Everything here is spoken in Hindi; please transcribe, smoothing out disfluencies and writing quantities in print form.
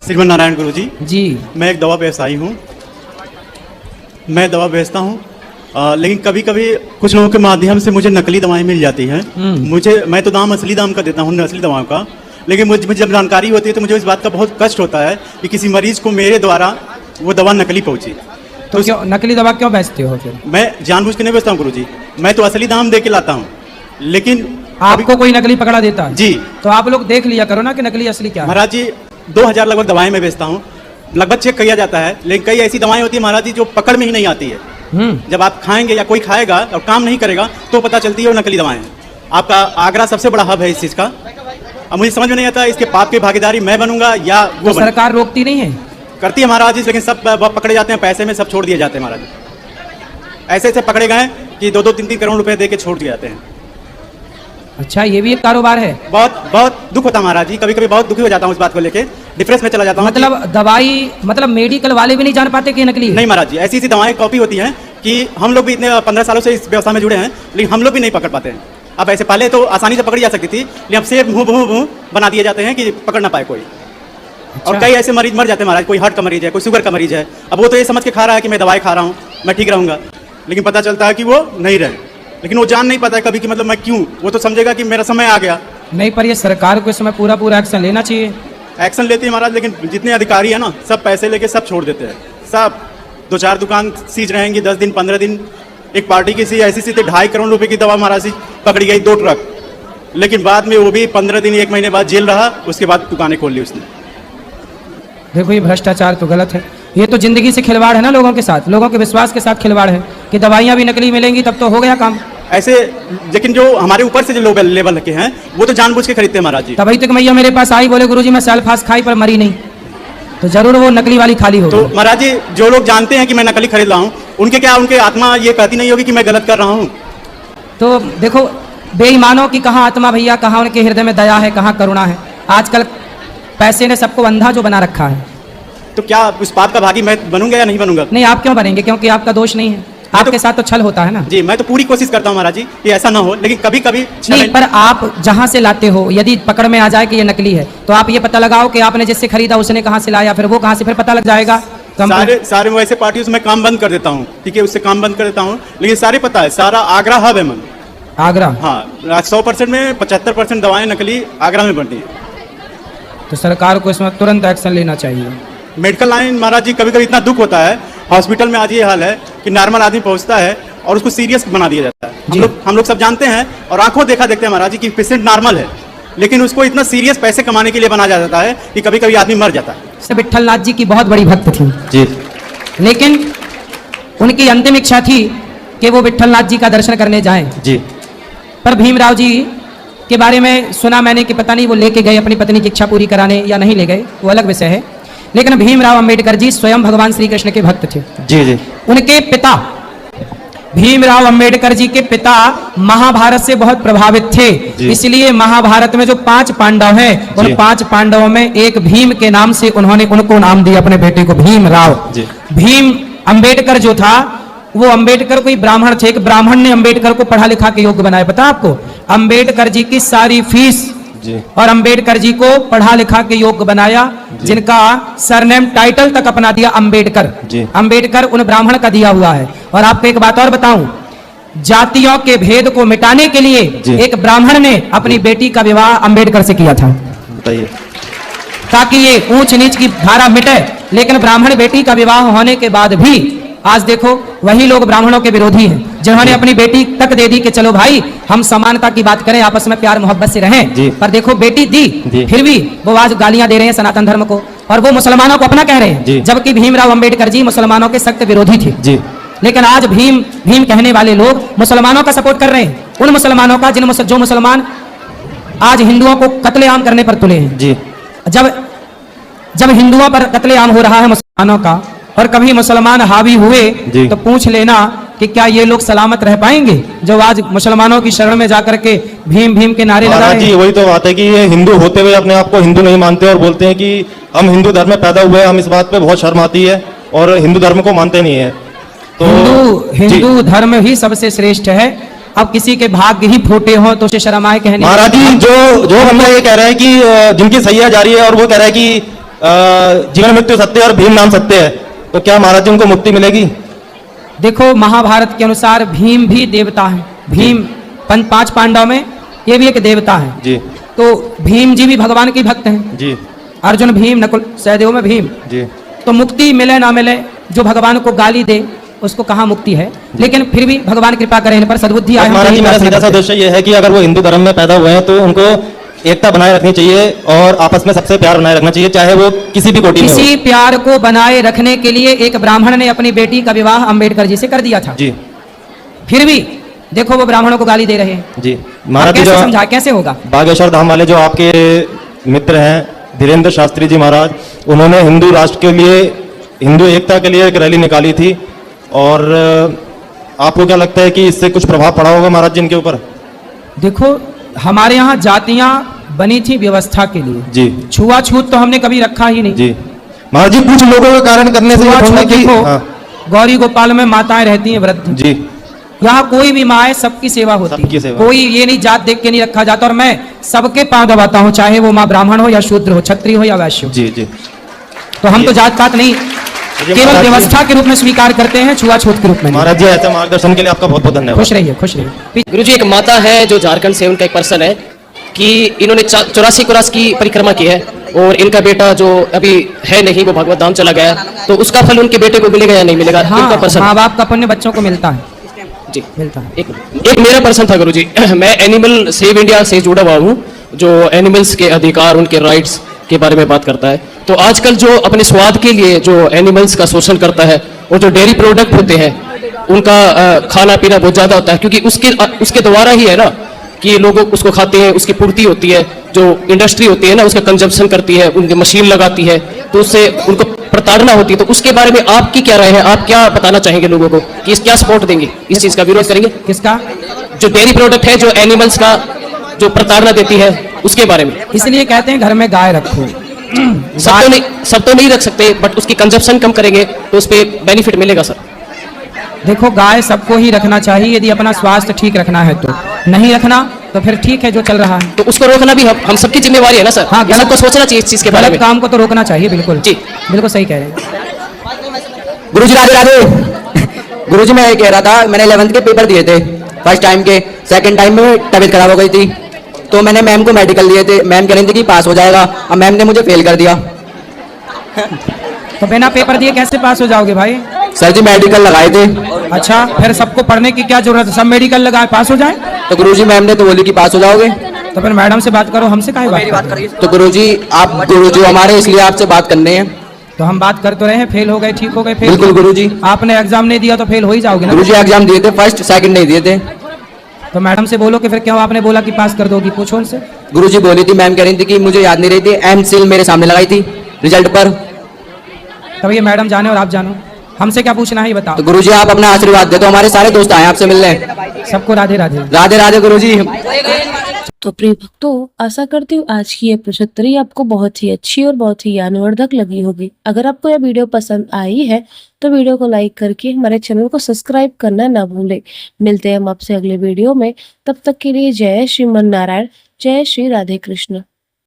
श्रीमन नारायण गुरु जी। जी मैं एक दवा व्यवसायी हूँ। मैं दवा बेचता हूँ, लेकिन कभी कभी कुछ लोगों के माध्यम से मुझे नकली दवाएं मिल जाती हैं। मैं तो दाम असली दाम का देता हूँ, असली दवाओं का, लेकिन मुझे जब जानकारी होती है तो मुझे इस बात का बहुत कष्ट होता है कि किसी मरीज को मेरे द्वारा वो दवा नकली पहुँची। तो क्यों नकली दवा क्यों बेचते हो फिर? मैं जानबूझ के नहीं बेचता हूँ गुरु जी, मैं तो असली दाम दे के लाता हूँ, लेकिन आपको कोई नकली पकड़ा देता है जी, तो आप लोग देख लिया करो ना कि नकली असली क्या है। महाराज जी 2000 लगभग दवाएं मैं बेचता हूँ, लगभग चेक किया जाता है, लेकिन कई ऐसी दवाएं होती है महाराज जी जो पकड़ में ही नहीं आती है। जब आप खाएंगे या कोई खाएगा और काम नहीं करेगा तो पता चलती है वो नकली दवाएं हैं। आपका आगरा सबसे बड़ा हब है इस चीज़ का। अब मुझे समझ में नहीं आता इसके पाप की भागीदारी मैं बनूंगा या वो तो सरकार रोकती नहीं है? करती है महाराज जी, लेकिन सब पकड़े जाते हैं, पैसे में सब छोड़ दिए जाते हैं महाराज जी। ऐसे ऐसे पकड़े गए कि 2-2, 3-3 करोड़ रुपए दे के छोड़ दिए जाते हैं। अच्छा, ये भी एक कारोबार है। बहुत बहुत दुख होता है महाराज जी, कभी कभी बहुत दुखी हो जाता हूँ इस बात को लेके, डिप्रेस में चला जाता हूँ। मतलब दवाई, मतलब मेडिकल वाले भी नहीं जान पाते कि नकली है? नहीं महाराज जी, ऐसी ऐसी दवाएं कॉपी होती हैं कि हम लोग भी इतने 15 सालों से इस व्यवसाय में जुड़े हैं, लेकिन हम लोग भी नहीं पकड़ पाते हैं। अब ऐसे पहले तो आसानी से पकड़ी जा सकती थी, लेकिन अब से मुंह बना दिए जाते हैं कि पकड़ ना पाए कोई। अच्छा। और कई ऐसे मरीज मर जाते हैं महाराज, कोई हार्ट का मरीज है, कोई शुगर का मरीज है, अब वो तो ये समझ के खा रहा है कि मैं दवाई खा रहा हूँ, मैं ठीक रहूंगा, लेकिन पता चलता है कि वो नहीं रहे, लेकिन वो जान नहीं पाता है कभी कि मतलब मैं क्यों, वो तो समझेगा कि मेरा समय आ गया। नहीं, पर ये सरकार को इस समय पूरा एक्शन लेना चाहिए। एक्शन लेती है महाराज, लेकिन जितने अधिकारी है ना सब पैसे लेके सब छोड़ देते हैं। सब 2-4 दुकान सीज रहेंगी, 10 दिन 15 दिन। एक पार्टी की सी ऐसी थी 2.5 करोड़ रुपए की दवा महाराज पकड़ी गई, 2 ट्रक, लेकिन बाद में वो भी 15 दिन 1 महीने बाद जेल रहा, उसके बाद दुकानें खोल ली उसने। देखो, ये भ्रष्टाचार तो गलत है, ये तो जिंदगी से खिलवाड़ है ना, लोगों के साथ, लोगों के विश्वास के साथ खिलवाड़ है कि दवाइयाँ भी नकली मिलेंगी तब तो हो गया काम। ऐसे लेकिन जो हमारे ऊपर से जो लोग लेवल के हैं वो तो जानबूझ के खरीदते हैं महाराज जी। तभी तक मैया मेरे पास आई, बोले गुरुजी मैं सेल्फास खाई पर मरी नहीं, तो जरूर वो नकली वाली खाली होगी। तो महाराज जी जो लोग जानते हैं कि मैं नकली खरीद रहा हूँ, उनके आत्मा ये कहती नहीं होगी कि मैं गलत कर रहा हूँ? तो देखो, बेईमानों की कहाँ आत्मा भैया, कहाँ उनके हृदय में दया है, कहाँ करुणा है। आजकल पैसे ने सबको अंधा जो बना रखा है। तो क्या उस पाप का भागी मैं बनूंगा या नहीं बनूंगा? नहीं, आप क्यों बनेंगे, क्योंकि आपका दोष नहीं है, आपके साथ तो छल होता है ना। जी, मैं तो पूरी कोशिश करता हूँ महाराज जी कि ऐसा ना हो, लेकिन कभी कभी नहीं, पर आप जहाँ से लाते हो यदि पकड़ में आ जाए कि ये नकली है तो आप ये पता लगाओ कि आपने जिससे खरीदा उसने कहाँ से लाया, फिर वो कहाँ से, फिर पता लग जाएगा। सारे वैसे पार्टियों से मैं काम बंद कर देता हूँ, ठीक है, उससे काम बंद कर देता हूँ, लेकिन सारे पता है, सारा आगरा हब है मन। आगरा? हाँ, 100% में 75% दवाएं नकली आगरा में बनती है। तो सरकार को इसमें तुरंत एक्शन लेना चाहिए। मेडिकल लाइन महाराज जी कभी कभी इतना दुख होता है, हॉस्पिटल में आज ये हाल है कि नॉर्मल आदमी पहुंचता है और उसको सीरियस बना दिया जाता है। हम लोग सब जानते हैं और आंखों देखते हैं महाराज जी कि पेशेंट नॉर्मल है, लेकिन उसको इतना सीरियस पैसे कमाने के लिए बनाया जाता है कि कभी कभी आदमी मर जाता है। विट्ठलनाथ जी की बहुत बड़ी भक्त थी जी, लेकिन उनकी अंतिम इच्छा थी कि वो विट्ठलनाथ जी का दर्शन करने जाएं जी। पर भीमराव जी के बारे में सुना मैंने कि पता नहीं वो लेके गए अपनी पत्नी की इच्छा पूरी कराने या नहीं ले गए, वो अलग विषय है। लेकिन भीमराव अंबेडकर जी स्वयं भगवान श्री कृष्ण के भक्त थे। जी जी। उनके पिता भीमराव अंबेडकर जी के पिता महाभारत से बहुत प्रभावित थे, इसलिए महाभारत में जो 5 पांडव हैं उन 5 पांडवों में एक भीम के नाम से उन्होंने उनको नाम दिया अपने बेटे को, भीमराव। भीम अंबेडकर जो था वो अंबेडकर कोई ब्राह्मण थे, एक ब्राह्मण ने अंबेडकर को पढ़ा लिखा के योग्य बनाया। पता आपको, अंबेडकर जी की सारी फीस और अंबेडकर जी को पढ़ा लिखा के योग्य बनाया, जिनका सरनेम टाइटल तक अपना दिया अंबेडकर। अंबेडकर उन ब्राह्मण का दिया हुआ है। और आपको एक बात और बताऊं, जातियों के भेद को मिटाने के लिए एक ब्राह्मण ने अपनी बेटी का विवाह अंबेडकर से किया था, ताकि ये ऊंच नीच की धारा मिटे। लेकिन ब्राह्मण बेटी का विवाह होने के बाद भी आज देखो वही लोग ब्राह्मणों के विरोधी हैं, जिन्होंने अपनी बेटी तक दे दी कि चलो भाई हम समानता की बात करें, आपस में प्यार मोहब्बत से रहें। पर देखो बेटी दी, फिर भी वो आज गालियां दे रहे हैं सनातन धर्म को, और वो मुसलमानों को अपना कह रहे हैं, जबकि भीमराव अंबेडकर जी मुसलमानों के सख्त विरोधी थे। लेकिन आज भीम कहने वाले लोग मुसलमानों का सपोर्ट कर रहे हैं, उन मुसलमानों का जो मुसलमान आज हिंदुओं को कत्लेआम करने पर तुले हैं। जब हिंदुओं पर कत्लेआम हो रहा है मुसलमानों का, और कभी मुसलमान हावी हुए तो पूछ लेना कि क्या ये लोग सलामत रह पाएंगे जो आज मुसलमानों की शरण में जाकर के भीम के नारे लगाए। जी, वही तो बात है कि ये हिंदू होते हुए अपने आप को हिंदू नहीं मानते और बोलते हैं कि हम हिंदू धर्म में पैदा हुए, हम इस बात पे बहुत शर्म आती है और हिंदू धर्म को मानते नहीं है। तो हिंदू धर्म ही सबसे श्रेष्ठ है। अब किसी के भाग्य ही फूटे हो तो उसे शर्म आए कहने। महाराज जी, जो बंदा ये कह रहा है कि जिनकी सैया जा रही है और वो कह रहा है कि जीवन मृत्यु सत्य और भीम नाम सत्य है, तो क्या महाराज जी उनको मुक्ति मिलेगी? देखो महाभारत के अनुसार भीम भी देवता है। भीम पांच पांडव में ये भी एक देवता है जी तो भीम जी भी भगवान के भक्त हैं। जी अर्जुन भीम, नकुल सहदेव में भीम। जी तो मुक्ति मिले ना मिले, जो भगवान को गाली दे उसको कहाँ मुक्ति है, लेकिन फिर भी भगवान कृपा करें इन पर सद्बुद्धि आए। महाराज जी मेरा सीधा सा उद्देश्य ये है कि अगर वो हिंदू धर्म में पैदा हुए हैं तो उनको एकता बनाए रखनी चाहिए और आपस में सबसे प्यार बनाए रखना चाहिए, चाहे वो किसी भी कोटि में हो। किसी प्यार को बनाए रखने के लिए एक ब्राह्मण ने अपनी बेटी का विवाह अंबेडकर जी से कर दिया था। जी फिर भी देखो वो ब्राह्मणों को गाली दे रहे हैं। जी अब महाराज जी कैसे जो समझा, कैसे होगा? बागेश्वर धाम वाले जो आपके मित्र हैं धीरेन्द्र शास्त्री जी महाराज, उन्होंने हिंदू राष्ट्र के लिए, हिंदू एकता के लिए एक रैली निकाली थी, और आपको क्या लगता है कि इससे कुछ प्रभाव पड़ा होगा महाराज जी इनके ऊपर? देखो हमारे यहाँ जातियां बनी थी व्यवस्था के लिए, जी छुआछूत तो हमने कभी रखा ही नहीं। जी महाराज जी कुछ लोगों के कारण करने से ये छुआछूत थोड़ा कि देखो, हाँ, गौरी गोपाल में माताएं रहती हैं वृद्ध। जी यहाँ कोई भी माँ है, सबकी सेवा होती सबकी है, सेवा। कोई ये नहीं जात देख के नहीं रखा जाता। और मैं सबके पांव दबाता हूँ, चाहे वो माँ ब्राह्मण हो या शूद्र हो, क्षत्रिय हो या वैश्य हो। जी जी तो हम तो जात पात नहीं, केवल महाराज जी- व्यवस्था के रूप में स्वीकार करते हैं, छुआछूत के रूप में नहीं। महाराज जी ऐसे मार्गदर्शन के लिए आपका बहुत बहुत धन्यवाद। खुश रहिए, खुश रहिए। गुरुजी एक माता है जो झारखंड से, उनका एक पर्सन है कि इन्होंने 84 क्रॉस की परिक्रमा की है और इनका बेटा जो अभी है नहीं वो भगवत धाम चला गया, तो उसका फल उनके बेटे को मिलेगा या नहीं मिलेगा? इनका हाँ, पर्सन माँ बाप का पुण्य बच्चों को मिलता है, जी मिलता है। एक मेरा पर्सन था गुरुजी। मैं एनिमल सेव इंडिया से जुड़ा हुआ हूँ, जो एनिमल्स के अधिकार, उनके राइट्स के बारे में बात करता है। तो आजकल जो अपने स्वाद के लिए जो एनिमल्स का शोषण करता है, और जो डेयरी प्रोडक्ट होते हैं उनका खाना पीना बहुत ज्यादा होता है, क्योंकि उसके द्वारा ही है ना कि लोग उसको खाते हैं, उसकी पूर्ति होती है। जो इंडस्ट्री होती है ना उसका कंजप्शन करती है, उनकी मशीन लगाती है, तो उससे उनको प्रताड़ना होती है। तो उसके बारे में आपकी क्या राय है? आप क्या बताना चाहेंगे लोगों को कि इस क्या सपोर्ट देंगे, इस चीज का विरोध करेंगे? किसका? जो डेयरी प्रोडक्ट है, जो एनिमल्स का जो प्रताड़ना देती है, उसके बारे में। इसलिए कहते हैं घर में गाय रखो। सब तो नहीं रख सकते, बट उसकी कंजप्शन कम करेंगे तो उस पर बेनिफिट मिलेगा सर। देखो गाय सबको ही रखना चाहिए, यदि अपना स्वास्थ्य ठीक रखना है तो। नहीं रखना तो फिर ठीक है जो चल रहा है। तो उसको रोकना भी हम सबकी जिम्मेवारी है ना सर। हाँ, ये सबको सोचना चाहिए इस चीज के बारे गलत में। काम को तो रोकना चाहिए, बिल्कुल जी। बिल्कुल सही कह रहे हैं। गुरुजी राधे राधे। गुरुजी मैं ये कह रहा था, मैंने 11th के पेपर दिए थे, फर्स्ट टाइम के। सेकंड टाइम में तबीयत खराब हो गई थी, तो मैंने मैम को मेडिकल दिए थे। मैम कह रही थी कि पास हो जाएगा, अब मैम ने मुझे फेल कर दिया। तो बिना पेपर दिए कैसे पास हो जाओगे भाई? सर जी मेडिकल लगाए थे, अच्छा, फिर सबको पढ़ने की क्या जरूरत है? सब मेडिकल लगाए पास हो जाए। तो गुरुजी मैम ने तो बोली कि पास हो जाओगे। तो फिर मैडम से बात करो, हमसे काहे बात करो? तो गुरुजी आप गुरुजी हमारे, इसलिए आपसे बात करने हैं। तो हम बात कर तो रहे हैं, फेल हो गए, ठीक हो गए, फेल। बिल्कुल गुरुजी। आपने एग्जाम नहीं दिया तो फेल हो ही जाओगे ना। गुरुजी एग्जाम दिए थे, फर्स्ट सेकंड नहीं दिए थे। तो मैडम से बोलो कि फिर क्यों आपने बोला कि पास कर दोगी, पूछो उनसे। गुरुजी बोली थी, मैम कह रही थी कि मुझे याद नहीं रही थी, एम सील मेरे सामने लगाई थी रिजल्ट पर। तब ये मैडम जाने और आप जानो, हमसे क्या पूछना है ये बताओ। तो गुरुजी आप अपना आशीर्वाद दे दो, हमारे सारे दोस्त आए आपसे मिलने। सबको राधे राधे। राधे राधे गुरुजी। तो प्रिय भक्तों, आशा करती हूँ आज की ये प्रश्नोत्तरी आपको बहुत ही अच्छी और बहुत ही ज्ञानवर्धक लगी होगी। अगर आपको यह वीडियो पसंद आई है तो वीडियो को लाइक करके हमारे चैनल को सब्सक्राइब करना ना भूलें। मिलते हैं हम आपसे अगले वीडियो में, तब तक के लिए जय श्रीमन नारायण, जय श्री राधे कृष्ण।